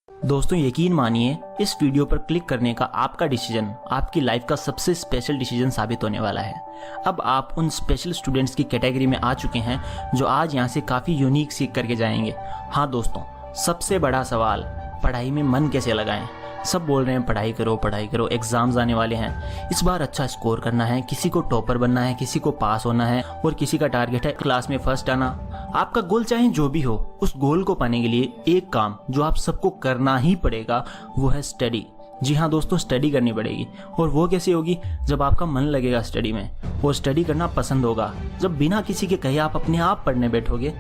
दोस्तों यकीन मानिए, इस वीडियो पर क्लिक करने का आपका डिसीजन आपकी लाइफ का सबसे स्पेशल डिसीजन साबित होने वाला है। अब आप उन स्पेशल स्टूडेंट्स की कैटेगरी में आ चुके हैं जो आज यहाँ से काफ़ी यूनिक सीख करके जाएंगे। हाँ दोस्तों, सबसे बड़ा सवाल, पढ़ाई में मन कैसे लगाएं। सब बोल रहे हैं पढ़ाई करो, एग्जाम्स आने वाले हैं, इस बार अच्छा स्कोर करना है, किसी को टॉपर बनना है, किसी को पास होना है और किसी का टारगेट है क्लास में फर्स्ट आना। आपका गोल चाहे जो भी हो, उस गोल को पाने के लिए एक काम जो आप सबको करना ही पड़ेगा वो है स्टडी। जी हाँ दोस्तों, स्टडी करनी पड़ेगी। और वो कैसे होगी? जब आपका मन लगेगा स्टडी में और स्टडी करना पसंद होगा, जब बिना किसी के कहे आप अपने आप पढ़ने बैठोगे।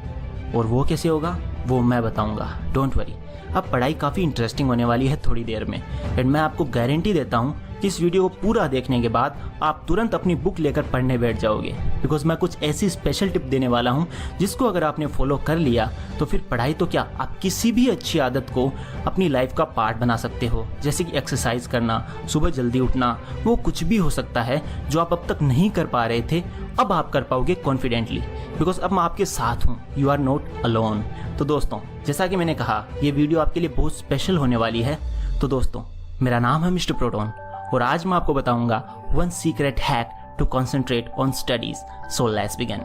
और वो कैसे होगा वो मैं बताऊंगा, डोंट वरी। अब पढ़ाई काफ़ी इंटरेस्टिंग होने वाली है थोड़ी देर में, एंड मैं आपको गारंटी देता हूँ कि इस वीडियो को पूरा देखने के बाद आप तुरंत अपनी बुक लेकर पढ़ने बैठ जाओगे, बिकॉज मैं कुछ ऐसी स्पेशल टिप देने वाला हूँ जिसको अगर आपने फॉलो कर लिया तो फिर पढ़ाई तो क्या, आप किसी भी अच्छी आदत को अपनी लाइफ का पार्ट बना सकते हो। जैसे कि एक्सरसाइज करना, सुबह जल्दी उठना, वो कुछ भी हो सकता है जो आप अब तक नहीं कर पा रहे थे, अब आप कर पाओगे कॉन्फिडेंटली, बिकॉज अब मैं आपके साथ हूँ, यू आर नॉट अलोन। तो दोस्तों, जैसा कि मैंने कहा, ये वीडियो आपके लिए बहुत स्पेशल होने वाली है। तो दोस्तों, मेरा नाम है मिस्टर प्रोटोन और आज मैं आपको बताऊंगा one secret hack to concentrate on studies. So let's begin.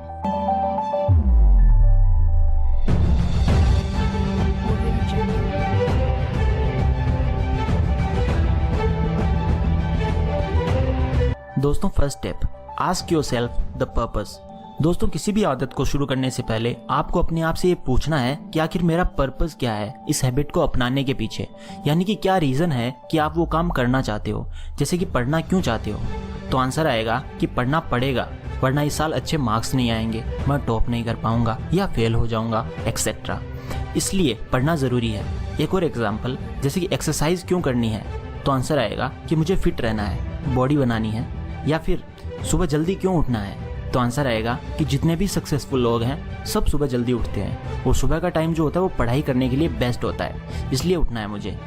दोस्तों, first step, ask yourself the purpose. दोस्तों, किसी भी आदत को शुरू करने से पहले आपको अपने आप से ये पूछना है कि आखिर मेरा पर्पस क्या है इस हैबिट को अपनाने के पीछे, यानी कि क्या रीज़न है कि आप वो काम करना चाहते हो। जैसे कि पढ़ना क्यों चाहते हो, तो आंसर आएगा कि पढ़ना पड़ेगा वरना इस साल अच्छे मार्क्स नहीं आएंगे, मैं टॉप नहीं कर पाऊंगा या फेल हो जाऊंगा एक्सेट्रा, इसलिए पढ़ना ज़रूरी है। एक और एग्जाम्पल, जैसे कि एक्सरसाइज क्यों करनी है, तो आंसर आएगा कि मुझे फिट रहना है, बॉडी बनानी है। या फिर सुबह जल्दी क्यों उठना है, तो आंसर आएगा कि जितने भी सक्सेसफुल लोग हैं सब सुबह जल्दी उठते हैं और सुबह का टाइम जो होता है वो पढ़ाई करने के लिए बेस्ट होता है, इसलिए उठना है मुझे।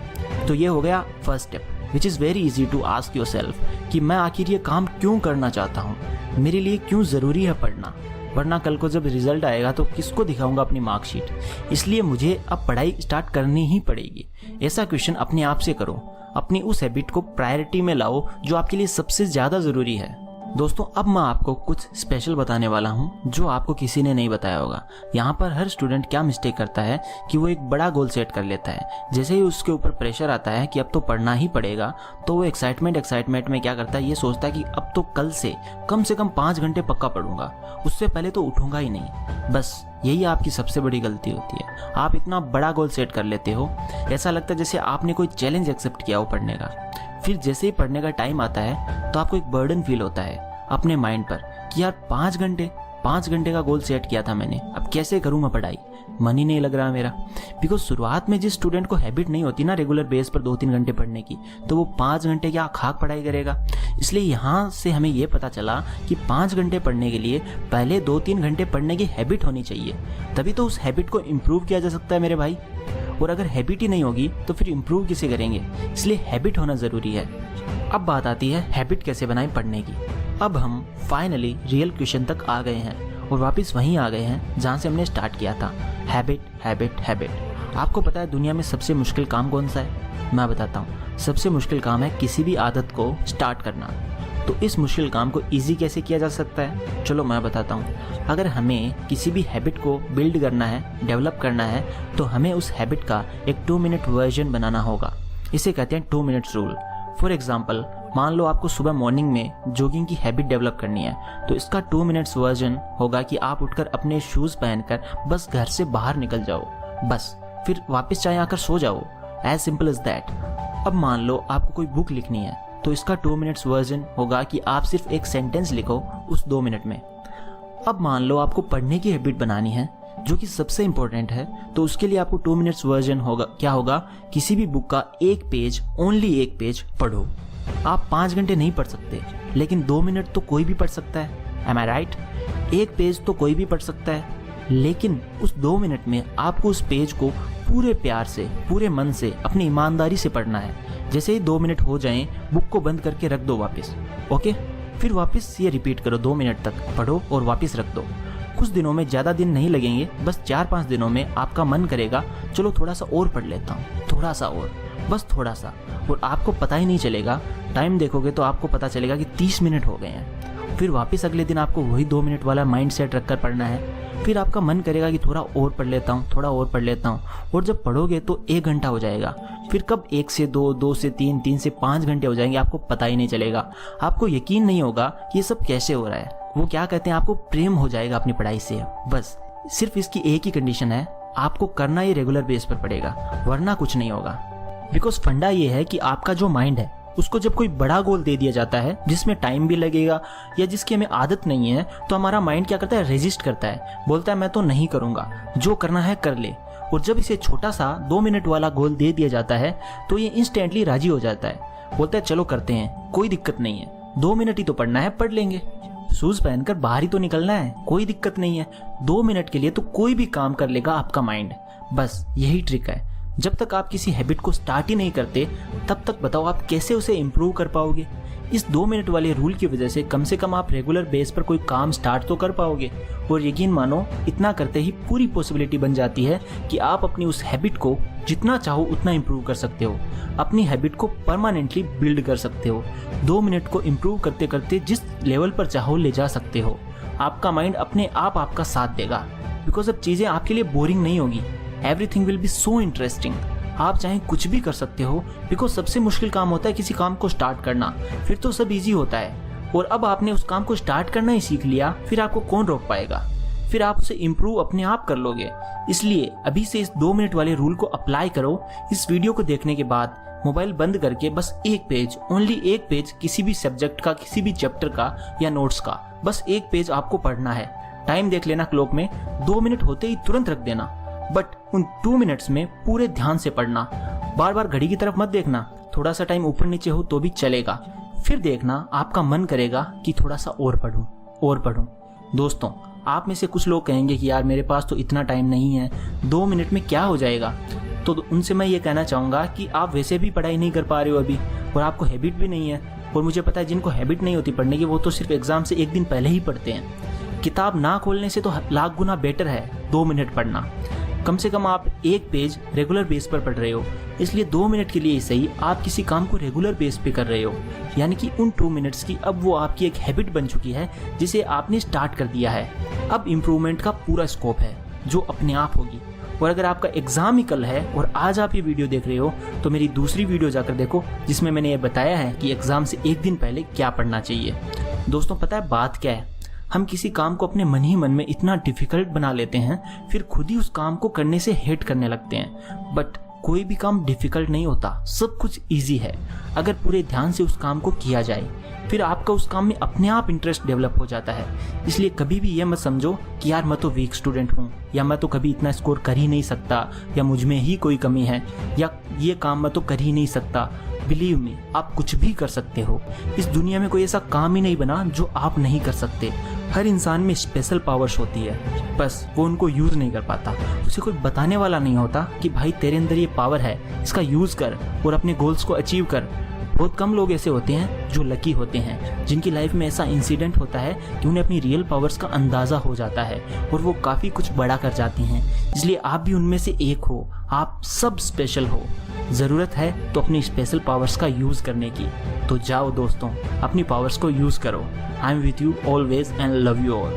तो ये हो गया first step, which is very easy to ask yourself कि मैं आखिर ये काम क्यों करना चाहता हूँ, मेरे लिए क्यों ज़रूरी है पढ़ना, वरना कल को जब रिजल्ट आएगा तो किसको दिखाऊंगा अपनी मार्कशीट, इसलिए मुझे अब पढ़ाई स्टार्ट करनी ही पड़ेगी। ऐसा क्वेश्चन अपने आप से करो, अपनी उस हैबिट को प्रायोरिटी में लाओ जो आपके लिए सबसे ज़्यादा ज़रूरी है। दोस्तों, अब मैं आपको कुछ स्पेशल बताने वाला हूँ जो आपको किसी ने नहीं बताया होगा। यहाँ पर हर स्टूडेंट क्या मिस्टेक करता है कि वो एक बड़ा गोल सेट कर लेता है, जैसे ही उसके ऊपर प्रेशर आता है कि अब तो पढ़ना ही पड़ेगा, तो वो एक्साइटमेंट में क्या करता है, ये सोचता है कि अब तो कल से कम 5 घंटे पक्का पढ़ूंगा, उससे पहले तो उठूंगा ही नहीं। बस यही आपकी सबसे बड़ी गलती होती है। आप इतना बड़ा गोल सेट कर लेते हो, ऐसा लगता है जैसे आपने कोई चैलेंज एक्सेप्ट किया हो पढ़ने का। फिर जैसे ही पढ़ने का टाइम आता है तो आपको एक बर्डन फील होता है अपने माइंड पर कि यार 5 घंटे का गोल सेट किया था मैंने, अब कैसे करूँ मैं पढ़ाई, मन ही नहीं लग रहा मेरा। बिकॉज शुरुआत में जिस स्टूडेंट को हैबिट नहीं होती ना रेगुलर बेस पर 2-3 घंटे पढ़ने की, तो वो 5 घंटे क्या खाक पढ़ाई करेगा। इसलिए यहाँ से हमें ये पता चला कि 5 घंटे पढ़ने के लिए पहले 2-3 घंटे पढ़ने की हैबिट होनी चाहिए, तभी तो उस हैबिट को इम्प्रूव किया जा सकता है मेरे भाई। और अगर हैबिट ही नहीं होगी तो फिर इम्प्रूव किसे करेंगे, इसलिए हैबिट होना ज़रूरी है। अब बात आती है हैबिट कैसे बनाएं पढ़ने की। अब हम फाइनली रियल क्वेश्चन तक आ गए हैं और वापस वहीं आ गए हैं जहाँ से हमने स्टार्ट किया था, हैबिट। आपको पता है दुनिया में सबसे मुश्किल काम कौन सा है? मैं बताता हूँ। सबसे मुश्किल काम है किसी भी आदत को स्टार्ट करना। तो इस मुश्किल काम को ईजी कैसे किया जा सकता है, चलो मैं बताता हूँ। अगर हमें किसी भी हैबिट को बिल्ड करना है, डेवलप करना है, तो हमें उस हैबिट का एक 2 मिनट वर्जन बनाना होगा। इसे कहते हैं 2 मिनट्स रूल। फॉर एग्जाम्पल, मान लो आपको सुबह मॉर्निंग में जॉगिंग की हैबिट डेवलप करनी है, तो इसका 2 मिनट्स वर्जन होगा कि आप उठकर अपने शूज़ पहनकर बस घर से बाहर निकल जाओ, बस फिर वापस चाहे आकर सो जाओ, एज सिंपल एज दैट। अब मान लो आपको कोई बुक लिखनी है, तो इसका 2 मिनट्स वर्जन होगा कि आप सिर्फ एक सेंटेंस लिखो उस 2 मिनट में। अब मान लो आपको पढ़ने की हैबिट बनानी है, जो कि सबसे इंपॉर्टेंट है, तो उसके लिए आपको 2 मिनट्स वर्जन होगा, क्या होगा, किसी भी बुक का एक पेज, ओनली एक पेज पढ़ो। आप 5 घंटे नहीं पढ़ सकते, लेकिन 2 मिनट तो कोई भी पढ़ सकता है, एम आई राइट? एक पेज तो कोई भी पढ़ सकता है, लेकिन उस 2 मिनट में आपको उस पेज को पूरे प्यार से, पूरे मन से, अपनी ईमानदारी से पढ़ना है। जैसे ही 2 मिनट हो जाएं, बुक को बंद करके रख दो वापस, ओके? फिर वापस ये रिपीट करो, 2 मिनट तक पढ़ो और वापस रख दो। कुछ दिनों में, ज़्यादा दिन नहीं लगेंगे, बस 4-5 दिनों में आपका मन करेगा चलो थोड़ा सा और पढ़ लेता हूँ, थोड़ा सा और, बस थोड़ा सा, और आपको पता ही नहीं चलेगा। टाइम देखोगे तो आपको पता चलेगा कि 30 मिनट हो गए हैं। फिर वापस अगले दिन आपको वही 2 मिनट वाला माइंड सेट रखकर पढ़ना है। फिर आपका मन करेगा कि थोड़ा और पढ़ लेता हूँ, थोड़ा और पढ़ लेता हूँ, और जब पढ़ोगे तो 1 घंटा हो जाएगा। फिर कब 1 से 2, 2 से 3, 3 से 5 घंटे हो जाएंगे, आपको पता ही नहीं चलेगा। आपको यकीन नहीं होगा ये सब कैसे हो रहा है। वो क्या कहते हैं, आपको प्रेम हो जाएगा अपनी पढ़ाई से। बस सिर्फ इसकी एक ही कंडीशन है, आपको करना ये रेगुलर बेस पर पड़ेगा, वरना कुछ नहीं होगा। बिकॉज फंडा ये है कि आपका जो माइंड है उसको जब कोई बड़ा गोल दे दिया जाता है जिसमें टाइम भी लगेगा या जिसकी हमें आदत नहीं है, तो हमारा माइंड क्या करता है, रेजिस्ट करता है, बोलता है मैं तो नहीं करूंगा, जो करना है कर ले। और जब इसे छोटा सा 2 मिनट वाला गोल दे दिया जाता है तो ये इंस्टेंटली राजी हो जाता है, बोलता है चलो करते हैं, कोई दिक्कत नहीं है, 2 मिनट ही तो पढ़ना है, पढ़ लेंगे, शूज पहनकर बाहर ही तो निकलना है, कोई दिक्कत नहीं है। 2 मिनट के लिए तो कोई भी काम कर लेगा आपका माइंड। बस यही ट्रिक है। जब तक आप किसी हैबिट को स्टार्ट ही नहीं करते तब तक बताओ आप कैसे उसे इम्प्रूव कर पाओगे। इस 2 मिनट वाले रूल की वजह से कम आप रेगुलर बेस पर कोई काम स्टार्ट तो कर पाओगे। और यकीन मानो इतना करते ही पूरी पॉसिबिलिटी बन जाती है कि आप अपनी उस हैबिट को जितना चाहो उतना इम्प्रूव कर सकते हो, अपनी हैबिट को परमानेंटली बिल्ड कर सकते हो। 2 मिनट को इम्प्रूव करते करते जिस लेवल पर चाहो ले जा सकते हो। आपका माइंड अपने आप आपका साथ देगा, बिकॉज अब चीज़ें आपके लिए बोरिंग नहीं होगी। Everything will be so interesting. आप चाहे कुछ भी कर सकते हो, बिकॉज सबसे मुश्किल काम होता है किसी काम को स्टार्ट करना, फिर तो सब इजी होता है। और अब आपने उस काम को स्टार्ट करना ही सीख लिया, फिर आपको कौन रोक पाएगा, फिर आप उसे इम्प्रूव अपने आप कर लोगे। इसलिए अभी से इस 2 मिनट वाले रूल को अप्लाई करो। इस वीडियो को देखने के बाद मोबाइल बंद करके बस 1 पेज, ओनली 1 पेज किसी भी सब्जेक्ट का, किसी भी चैप्टर का या नोट्स का, बस 1 पेज आपको पढ़ना है। टाइम देख लेना क्लॉक में, 2 मिनट होते ही तुरंत रख देना, बट उन 2 मिनट्स में पूरे ध्यान से पढ़ना। बार बार घड़ी की तरफ मत देखना, थोड़ा सा टाइम ऊपर नीचे हो तो भी चलेगा। फिर देखना आपका मन करेगा कि थोड़ा सा और पढूं। दोस्तों, आप में से कुछ लोग कहेंगे कि यार मेरे पास तो इतना टाइम नहीं है, 2 मिनट में क्या हो जाएगा। तो उनसे मैं ये कहना चाहूँगा कि आप वैसे भी पढ़ाई नहीं कर पा रहे हो अभी, और आपको हैबिट भी नहीं है। और मुझे पता है जिनको हैबिट नहीं होती पढ़ने की वो तो सिर्फ एग्जाम से 1 दिन पहले ही पढ़ते हैं। किताब ना खोलने से तो लाख गुना बेटर है 2 मिनट पढ़ना। कम से कम आप 1 पेज रेगुलर बेस पर पढ़ रहे हो, इसलिए 2 मिनट के लिए ही सही आप किसी काम को रेगुलर बेस पे कर रहे हो। यानी कि उन 2 मिनट्स की अब वो आपकी एक हैबिट बन चुकी है जिसे आपने स्टार्ट कर दिया है। अब इम्प्रूवमेंट का पूरा स्कोप है जो अपने आप होगी। और अगर आपका एग्जाम ही कल है और आज आप ये वीडियो देख रहे हो तो मेरी दूसरी वीडियो जाकर देखो जिसमें मैंने ये बताया है कि एग्जाम से 1 दिन पहले क्या पढ़ना चाहिए। दोस्तों, पता है बात क्या है, हम किसी काम को अपने मन ही मन में इतना डिफिकल्ट बना लेते हैं, फिर खुद ही उस काम को करने से हेट करने लगते हैं। बट कोई भी काम डिफिकल्ट नहीं होता, सब कुछ इजी है अगर पूरे ध्यान से उस काम को किया जाए। फिर आपका उस काम में अपने आप इंटरेस्ट डेवलप हो जाता है। इसलिए कभी भी ये मत समझो कि यार मैं तो वीक स्टूडेंट हूँ, या मैं तो कभी इतना स्कोर कर ही नहीं सकता, या मुझ में ही कोई कमी है, या ये काम मैं तो कर ही नहीं सकता। बिलीव मी, आप कुछ भी कर सकते हो। इस दुनिया में कोई ऐसा काम ही नहीं बना जो आप नहीं कर सकते। हर इंसान में स्पेशल पावर्स होती है, बस वो उनको यूज नहीं कर पाता। उसे कोई बताने वाला नहीं होता कि भाई तेरे अंदर ये पावर है, इसका यूज कर और अपने गोल्स को अचीव कर। बहुत कम लोग ऐसे होते हैं जो लकी होते हैं, जिनकी लाइफ में ऐसा इंसिडेंट होता है कि उन्हें अपनी रियल पावर्स का अंदाजा हो जाता है और वो काफ़ी कुछ बड़ा कर जाती हैं। इसलिए आप भी उनमें से एक हो, आप सब स्पेशल हो। ज़रूरत है तो अपनी स्पेशल पावर्स का यूज़ करने की। तो जाओ दोस्तों, अपनी पावर्स को यूज़ करो। I am with you always and love you all.